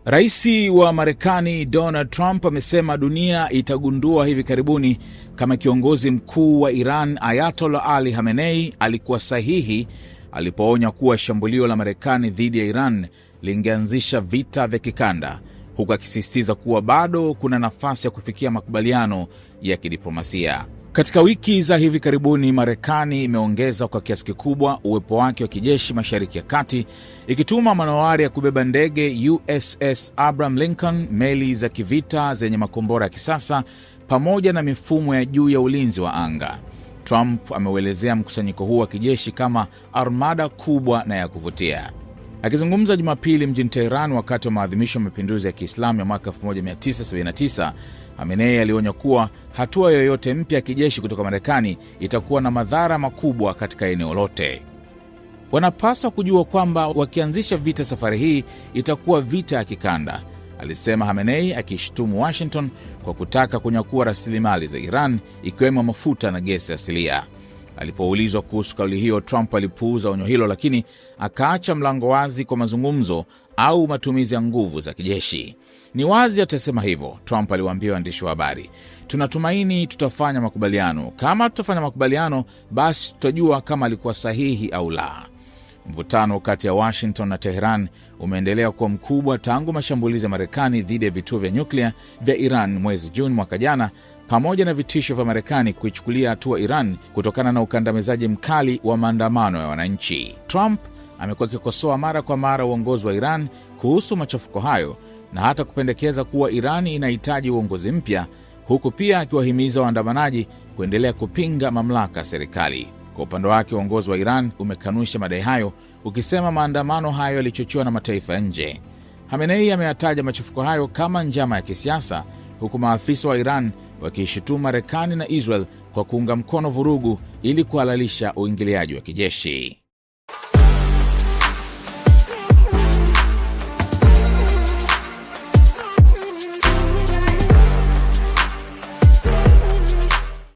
Rais wa Marekani Donald Trump amesema dunia itagundua hivi karibuni kama kiongozi mkuu wa Iran Ayatollah Ali Khamenei alikuwa sahihi alipoonya kuwa shambulio la Marekani dhidi ya Iran lingeanzisha vita vya kikanda, huku akisisitiza kuwa bado kuna nafasi ya kufikia makubaliano ya kidiplomasia. Katika wiki za hivi karibuni, Marekani imeongeza kwa kiasi kikubwa uwepo wake wa kijeshi Mashariki ya Kati, ikituma manowari ya kubeba ndege USS Abraham Lincoln, meli za kivita zenye makombora ya kisasa, pamoja na mifumo ya juu ya ulinzi wa anga. Trump ameuelezea mkusanyiko huu wa kijeshi kama armada kubwa na ya kuvutia. Akizungumza Jumapili mjini Tehran wakati wa maadhimisho ya mapinduzi ya Kiislamu ya mwaka 1979, Khamenei alionya kuwa hatua yoyote mpya ya kijeshi kutoka Marekani itakuwa na madhara makubwa katika eneo lote. Wanapaswa kujua kwamba wakianzisha vita safari hii itakuwa vita ya kikanda, alisema Khamenei, akishutumu Washington kwa kutaka kunyakua rasilimali za Iran ikiwemo mafuta na gesi asilia. Alipoulizwa kuhusu kauli hiyo, Trump alipuuza onyo hilo, lakini akaacha mlango wazi kwa mazungumzo au matumizi ya nguvu za kijeshi. Ni wazi atasema hivyo, Trump aliwaambia waandishi wa habari. Tunatumaini tutafanya makubaliano. Kama tutafanya makubaliano, basi tutajua kama alikuwa sahihi au la. Mvutano kati ya Washington na Tehran umeendelea kuwa mkubwa tangu mashambulizi ya Marekani dhidi ya vituo vya nyuklia vya Iran mwezi Juni mwaka jana, pamoja na vitisho vya Marekani kuichukulia hatua Iran kutokana na ukandamizaji mkali wa maandamano ya wananchi. Trump amekuwa akikosoa mara kwa mara uongozi wa Iran kuhusu machafuko hayo na hata kupendekeza kuwa Iran inahitaji uongozi mpya, huku pia akiwahimiza waandamanaji kuendelea kupinga mamlaka ya serikali. Kwa upande wake, uongozi wa Iran umekanusha madai hayo, ukisema maandamano hayo yalichochewa na mataifa ya nje. Khamenei ameyataja machafuko hayo kama njama ya kisiasa, huku maafisa wa Iran wakishutumu Marekani na Israel kwa kuunga mkono vurugu ili kuhalalisha uingiliaji wa kijeshi.